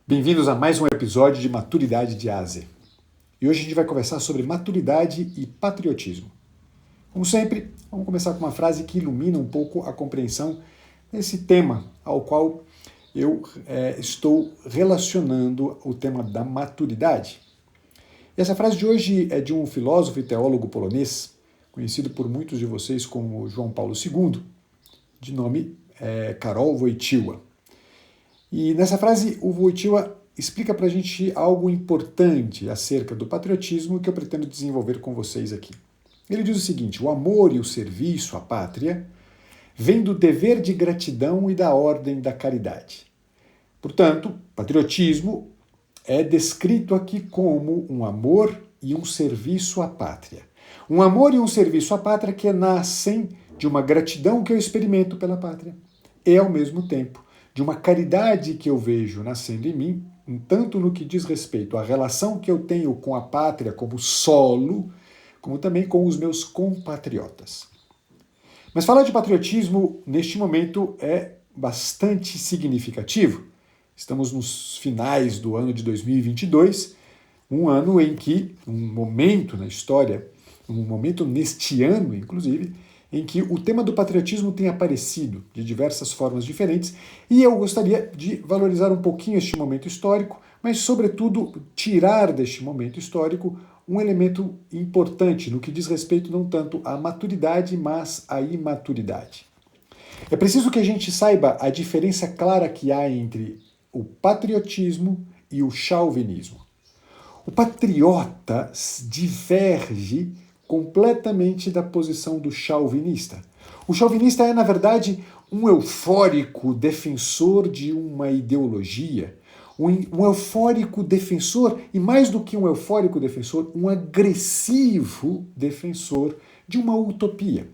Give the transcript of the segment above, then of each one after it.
Bem-vindos a mais um episódio de Maturidade de Ásia. E hoje a gente vai conversar sobre maturidade e patriotismo. Como sempre, vamos começar com uma frase que ilumina um pouco a compreensão desse tema ao qual eu estou relacionando o tema da maturidade. E essa frase de hoje é de um filósofo e teólogo polonês, conhecido por muitos de vocês como João Paulo II, de nome Karol Wojtyła. E nessa frase, o Wojtyła explica para a gente algo importante acerca do patriotismo que eu pretendo desenvolver com vocês aqui. Ele diz o seguinte: o amor e o serviço à pátria vêm do dever de gratidão e da ordem da caridade. Portanto, patriotismo é descrito aqui como um amor e um serviço à pátria. Um amor e um serviço à pátria que nascem de uma gratidão que eu experimento pela pátria e, ao mesmo tempo, de uma caridade que eu vejo nascendo em mim, tanto no que diz respeito à relação que eu tenho com a pátria como solo, como também com os meus compatriotas. Mas falar de patriotismo neste momento é bastante significativo. Estamos nos finais do ano de 2022, um ano em que, um momento na história, um momento neste ano, inclusive, em que o tema do patriotismo tem aparecido de diversas formas diferentes, e eu gostaria de valorizar um pouquinho este momento histórico, mas, sobretudo, tirar deste momento histórico um elemento importante no que diz respeito não tanto à maturidade, mas à imaturidade. É preciso que a gente saiba a diferença clara que há entre o patriotismo e o chauvinismo. O patriota diverge completamente da posição do chauvinista. O chauvinista é, na verdade, um eufórico defensor de uma ideologia, um eufórico defensor, e mais do que um eufórico defensor, um agressivo defensor de uma utopia.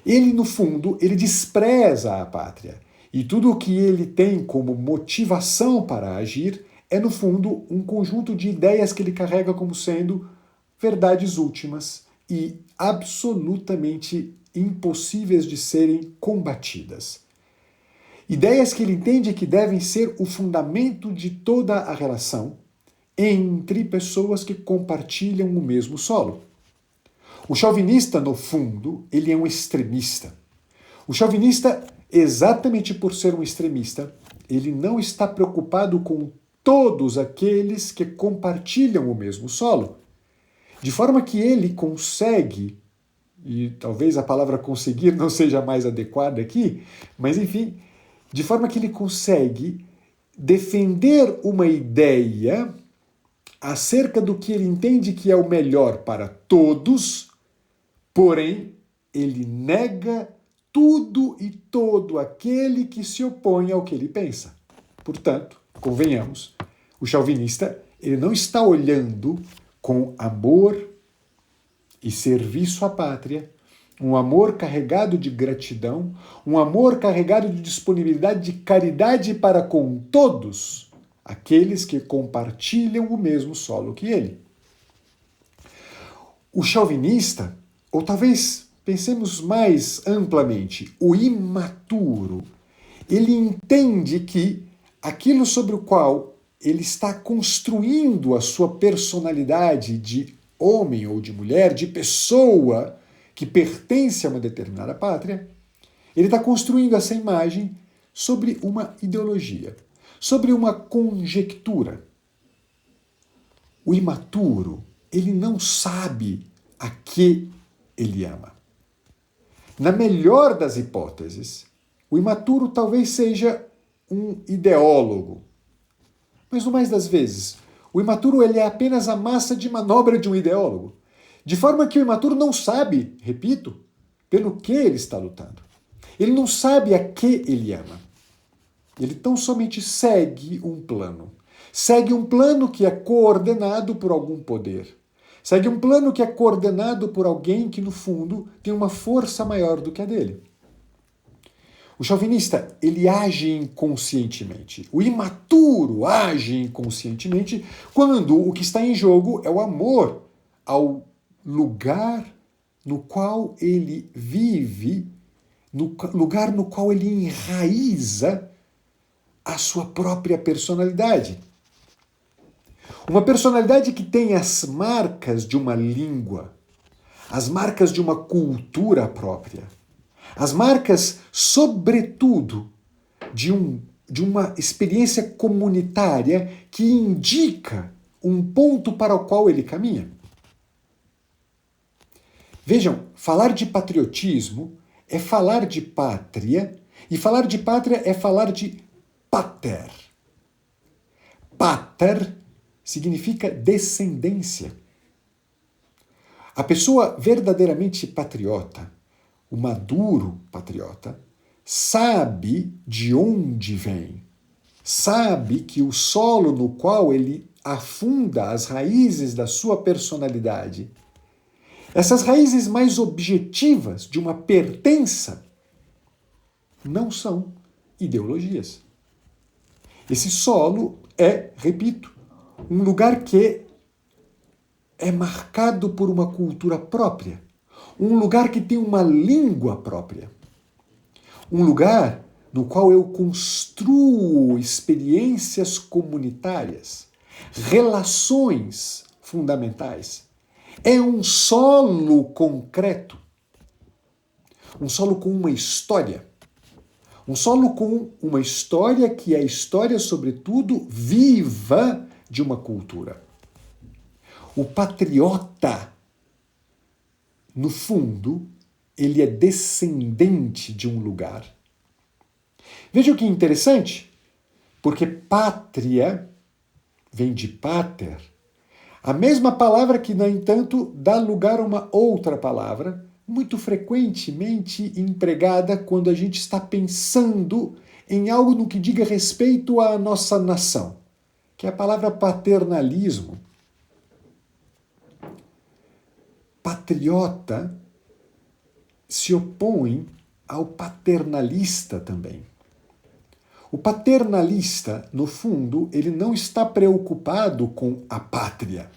Ele, no fundo, ele despreza a pátria, e tudo o que ele tem como motivação para agir é, no fundo, um conjunto de ideias que ele carrega como sendo verdades últimas e absolutamente impossíveis de serem combatidas. Ideias que ele entende que devem ser o fundamento de toda a relação entre pessoas que compartilham o mesmo solo. O chauvinista, no fundo, ele é um extremista. O chauvinista, exatamente por ser um extremista, ele não está preocupado com todos aqueles que compartilham o mesmo solo. De forma que ele consegue, e talvez a palavra conseguir não seja mais adequada aqui, mas enfim, de forma que ele consegue defender uma ideia acerca do que ele entende que é o melhor para todos, porém, ele nega tudo e todo aquele que se opõe ao que ele pensa. Portanto, convenhamos, o chauvinista ele não está olhando com amor e serviço à pátria, um amor carregado de gratidão, um amor carregado de disponibilidade de caridade para com todos aqueles que compartilham o mesmo solo que ele. O chauvinista, ou talvez pensemos mais amplamente, o imaturo, ele entende que aquilo sobre o qual ele está construindo a sua personalidade de homem ou de mulher, de pessoa que pertence a uma determinada pátria, ele está construindo essa imagem sobre uma ideologia, sobre uma conjectura. O imaturo, ele não sabe a que ele ama. Na melhor das hipóteses, o imaturo talvez seja um ideólogo. Mas no mais das vezes, o imaturo ele é apenas a massa de manobra de um ideólogo. De forma que o imaturo não sabe, repito, pelo que ele está lutando. Ele não sabe a que ele ama. Ele tão somente segue um plano. Segue um plano que é coordenado por algum poder. Segue um plano que é coordenado por alguém que, no fundo, tem uma força maior do que a dele. O chauvinista, ele age inconscientemente. O imaturo age inconscientemente quando o que está em jogo é o amor ao lugar no qual ele vive, no lugar no qual ele enraiza a sua própria personalidade. Uma personalidade que tem as marcas de uma língua, as marcas de uma cultura própria, as marcas, sobretudo, de uma experiência comunitária que indica um ponto para o qual ele caminha. Vejam, falar de patriotismo é falar de pátria, e falar de pátria é falar de pater. Pater significa descendência. A pessoa verdadeiramente patriota, o maduro patriota, sabe de onde vem, sabe que o solo no qual ele afunda as raízes da sua personalidade, essas raízes mais objetivas de uma pertença, não são ideologias. Esse solo é, repito, um lugar que é marcado por uma cultura própria, um lugar que tem uma língua própria, um lugar no qual eu construo experiências comunitárias, relações fundamentais. É um solo concreto, um solo com uma história. Um solo com uma história que é a história, sobretudo, viva de uma cultura. O patriota, no fundo, ele é descendente de um lugar. Veja o que é interessante, porque pátria vem de pater, a mesma palavra que, no entanto, dá lugar a uma outra palavra, muito frequentemente empregada quando a gente está pensando em algo no que diga respeito à nossa nação, que é a palavra paternalismo. Patriota se opõe ao paternalista também. O paternalista, no fundo, ele não está preocupado com a pátria.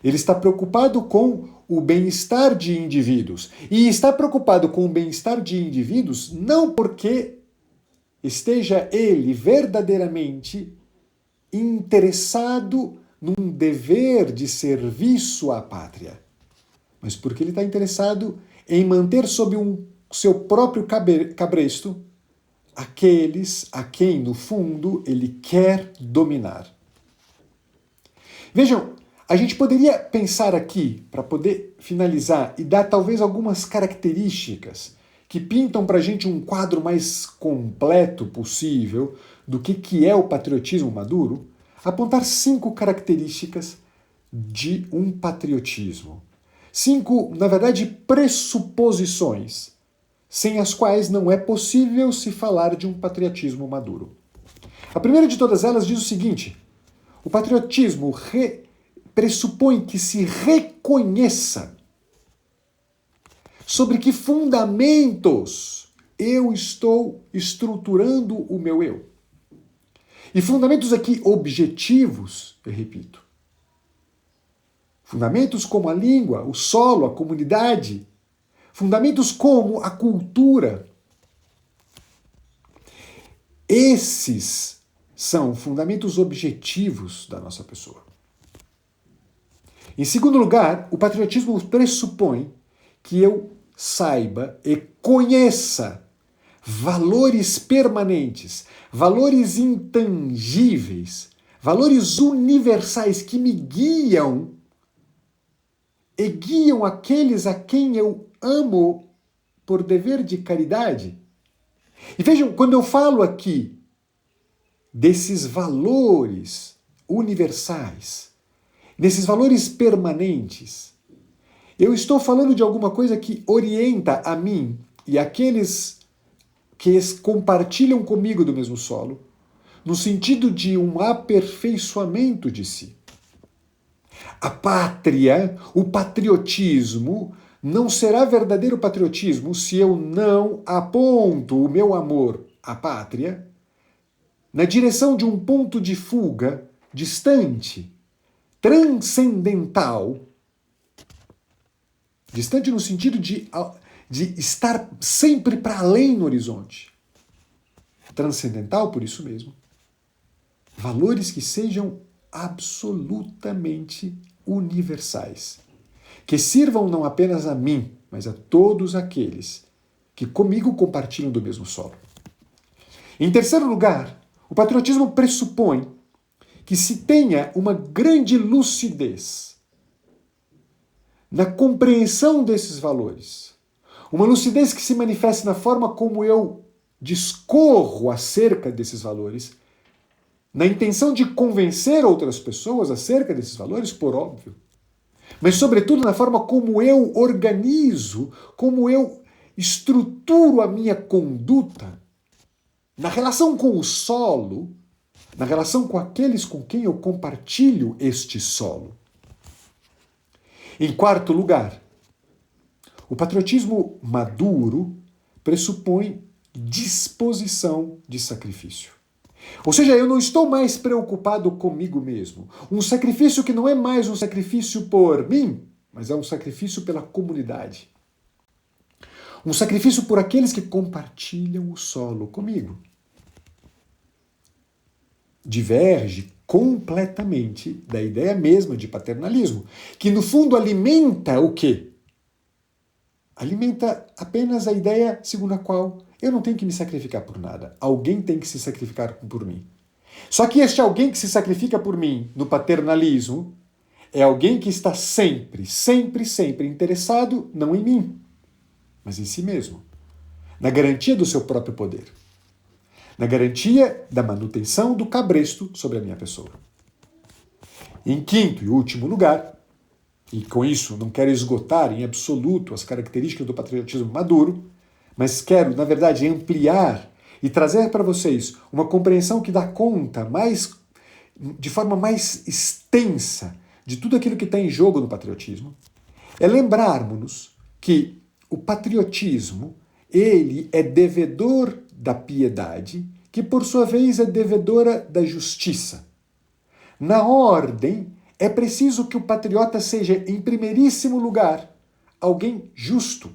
Ele está preocupado com o bem-estar de indivíduos. E está preocupado com o bem-estar de indivíduos não porque esteja ele verdadeiramente interessado num dever de serviço à pátria, mas porque ele está interessado em manter sob seu próprio cabresto aqueles a quem, no fundo, ele quer dominar. Vejam, a gente poderia pensar aqui, para poder finalizar, e dar talvez algumas características que pintam para a gente um quadro mais completo possível do que é o patriotismo maduro, apontar 5 características de um patriotismo. 5, na verdade, pressuposições, sem as quais não é possível se falar de um patriotismo maduro. A primeira de todas elas diz o seguinte: o patriotismo pressupõe que se reconheça sobre que fundamentos eu estou estruturando o meu eu. E fundamentos aqui objetivos, eu repito. Fundamentos como a língua, o solo, a comunidade. Fundamentos como a cultura. Esses são fundamentos objetivos da nossa pessoa. Em segundo lugar, o patriotismo pressupõe que eu saiba e conheça valores permanentes, valores intangíveis, valores universais que me guiam e guiam aqueles a quem eu amo por dever de caridade. E vejam, quando eu falo aqui desses valores universais, desses valores permanentes, eu estou falando de alguma coisa que orienta a mim e aqueles que compartilham comigo do mesmo solo, no sentido de um aperfeiçoamento de si. A pátria, o patriotismo, não será verdadeiro patriotismo se eu não aponto o meu amor à pátria na direção de um ponto de fuga distante, transcendental, distante no sentido de estar sempre para além no horizonte. Transcendental, por isso mesmo. Valores que sejam absolutamente universais, que sirvam não apenas a mim, mas a todos aqueles que comigo compartilham do mesmo solo. Em terceiro lugar, o patriotismo pressupõe que se tenha uma grande lucidez na compreensão desses valores. Uma lucidez que se manifeste na forma como eu discorro acerca desses valores, na intenção de convencer outras pessoas acerca desses valores, por óbvio, mas sobretudo na forma como eu organizo, como eu estruturo a minha conduta na relação com o solo, na relação com aqueles com quem eu compartilho este solo. Em quarto lugar, o patriotismo maduro pressupõe disposição de sacrifício. Ou seja, eu não estou mais preocupado comigo mesmo. Um sacrifício que não é mais um sacrifício por mim, mas é um sacrifício pela comunidade. Um sacrifício por aqueles que compartilham o solo comigo. Diverge completamente da ideia mesma de paternalismo, que no fundo alimenta o quê? Alimenta apenas a ideia segundo a qual eu não tenho que me sacrificar por nada. Alguém tem que se sacrificar por mim. Só que este alguém que se sacrifica por mim no paternalismo é alguém que está sempre, sempre, sempre interessado não em mim, mas em si mesmo, na garantia do seu próprio poder, na garantia da manutenção do cabresto sobre a minha pessoa. Em quinto e último lugar, e com isso não quero esgotar em absoluto as características do patriotismo maduro, mas quero, na verdade, ampliar e trazer para vocês uma compreensão que dá conta de forma mais extensa de tudo aquilo que está em jogo no patriotismo, é lembrarmos-nos que o patriotismo, ele é devedor da piedade, que por sua vez é devedora da justiça. Na ordem, é preciso que o patriota seja, em primeiríssimo lugar, alguém justo.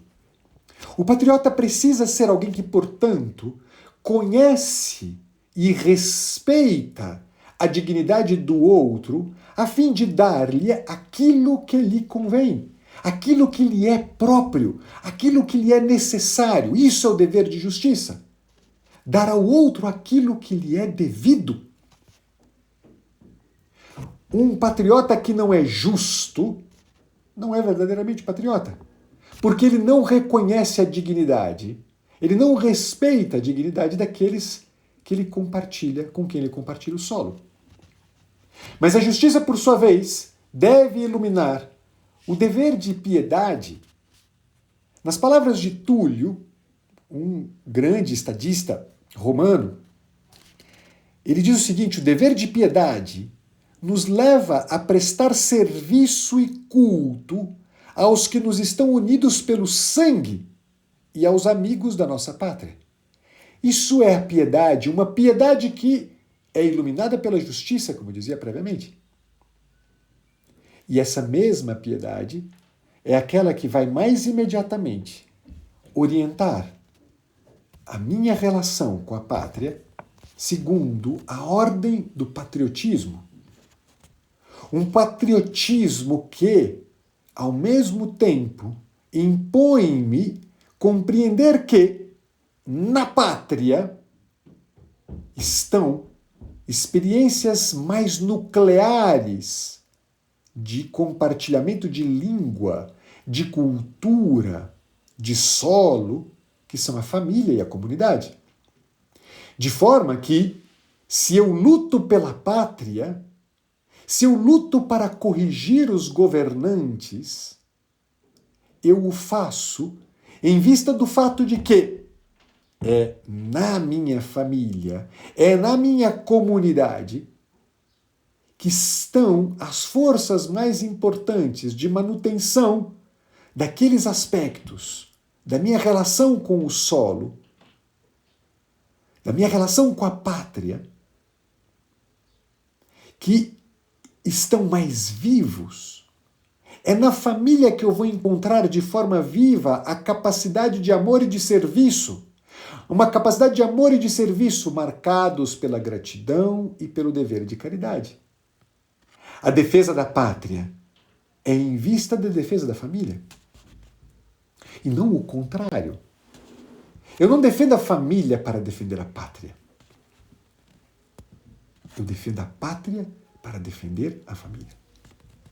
O patriota precisa ser alguém que, portanto, conhece e respeita a dignidade do outro, a fim de dar-lhe aquilo que lhe convém, aquilo que lhe é próprio, aquilo que lhe é necessário. Isso é o dever de justiça. Dar ao outro aquilo que lhe é devido. Um patriota que não é justo não é verdadeiramente patriota, porque ele não reconhece a dignidade, ele não respeita a dignidade daqueles que ele compartilha, com quem ele compartilha o solo. Mas a justiça, por sua vez, deve iluminar o dever de piedade. Nas palavras de Túlio, um grande estadista romano, ele diz o seguinte: o dever de piedade nos leva a prestar serviço e culto aos que nos estão unidos pelo sangue e aos amigos da nossa pátria. Isso é a piedade, uma piedade que é iluminada pela justiça, como dizia previamente. E essa mesma piedade é aquela que vai mais imediatamente orientar a minha relação com a pátria segundo a ordem do patriotismo. Um patriotismo que, ao mesmo tempo, impõe-me compreender que, na pátria, estão experiências mais nucleares de compartilhamento de língua, de cultura, de solo, que são a família e a comunidade. De forma que, se eu luto pela pátria, se eu luto para corrigir os governantes, eu o faço em vista do fato de que é na minha família, é na minha comunidade que estão as forças mais importantes de manutenção daqueles aspectos da minha relação com o solo, da minha relação com a pátria, que estão mais vivos. É na família que eu vou encontrar de forma viva a capacidade de amor e de serviço. Uma capacidade de amor e de serviço marcados pela gratidão e pelo dever de caridade. A defesa da pátria é em vista da defesa da família. E não o contrário. Eu não defendo a família para defender a pátria. Eu defendo a pátria para defender a família.